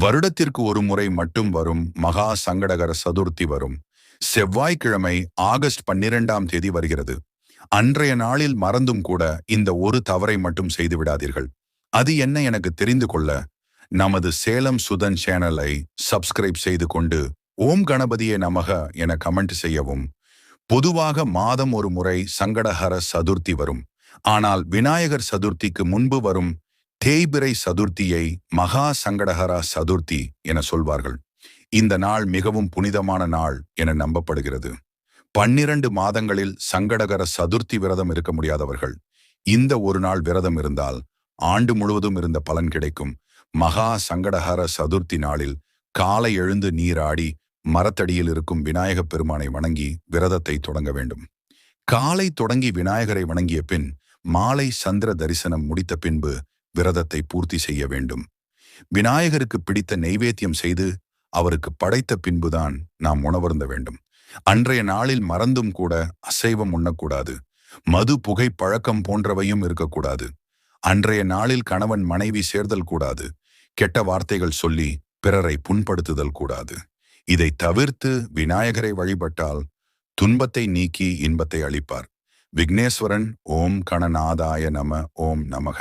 வருடத்திற்கு ஒரு முறை மட்டும் வரும் மகா சங்கடகர சதுர்த்தி வரும். செவ்வாய்க்கிழமை ஆகஸ்ட் 12ஆம் தேதி வருகிறது. அன்றைய நாளில் மறந்தும் கூட இந்த ஒரு தவறை மட்டும் செய்து விடாதீர்கள். அது என்ன எனக்கு தெரிந்து கொள்ள நமது சேலம் சுதன் சேனலை சப்ஸ்கிரைப் செய்து கொண்டு ஓம் கணபதியே நமக என கமெண்ட் செய்யவும். பொதுவாக மாதம் ஒரு முறை சங்கடஹர சதுர்த்தி வரும். ஆனால் விநாயகர் சதுர்த்திக்கு முன்பு வரும் தேய்பிறை சதுர்த்தியை மகா சங்கடஹர சதுர்த்தி என சொல்வார்கள். இந்த நாள் மிகவும் புனிதமான நாள் என நம்பப்படுகிறது. 12 மாதங்களில் சங்கடகர சதுர்த்தி விரதம் இருக்க முடியாதவர்கள் இந்த ஒரு நாள் விரதம் இருந்தால் ஆண்டு முழுவதும் இருந்த பலன் கிடைக்கும். மகா சங்கடஹர சதுர்த்தி நாளில் காலை எழுந்து நீராடி மரத்தடியில் இருக்கும் விநாயகப் பெருமானை வணங்கி விரதத்தை தொடங்க வேண்டும். காலை தொடங்கி விநாயகரை வணங்கிய பின் மாலை சந்திர தரிசனம் முடித்த பின்பு விரதத்தை பூர்த்தி செய்ய வேண்டும். விநாயகருக்கு பிடித்த நெய்வேத்தியம் செய்து அவருக்கு படைத்த பின்புதான் நாம் உணவருந்த வேண்டும். அன்றைய நாளில் மறந்தும் கூட அசைவம் உண்ணக்கூடாது. மது புகை பழக்கம் போன்றவையும் இருக்கக்கூடாது. அன்றைய நாளில் கணவன் மனைவி சேர்தல் கூடாது. கெட்ட வார்த்தைகள் சொல்லி பிறரை புண்படுத்துதல் கூடாது. இதை தவிர்த்து விநாயகரை வழிபட்டால் துன்பத்தை நீக்கி இன்பத்தை அளிப்பார். விக்னேஸ்வரன் ஓம் கணநாதாய நம ஓம் நமக.